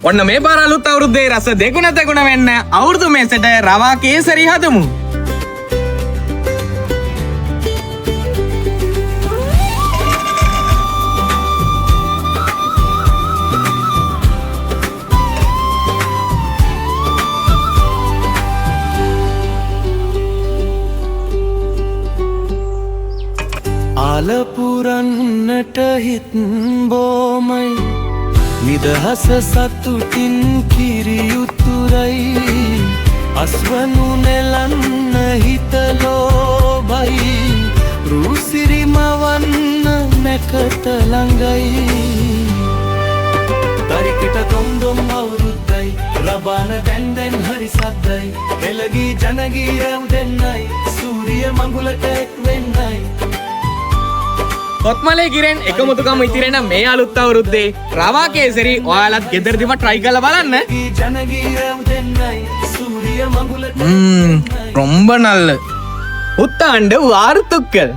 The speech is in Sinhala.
ඔන්න මේ පාර අලුත් අවුරුද්දේ රස දෙගුණ තෙගුණ වෙන්න අවුරුදු මේසට රවා කේසරි හදමු. ආලපුරන්නට හිත් බෝමයි නිදහස සතුටින් කිරියුතුරයි අස්වනු නෙලන්න හිතලෝබයි රුසිරිමවන්න නැකට ළඟයි තරිකට කොන්දොම් අවුරුද්දයි රබාන දැන්දැන් හරි සද්දයි එළගී ජනගී රැව් දෙන්නයි සූරිය මඟුලට එක් වෙන්නයි කොත්මලේ ගිරෙන් එකමුතුකම ඉතිරෙන මේ අලුත් අවුරුද්දේ රවා කේසරි ඔයාලත් ගෙදරදිම try කරලා බලන්න. ரொம்ப நல்ல புத்தாண்டு வாழ்த்துக்கள்.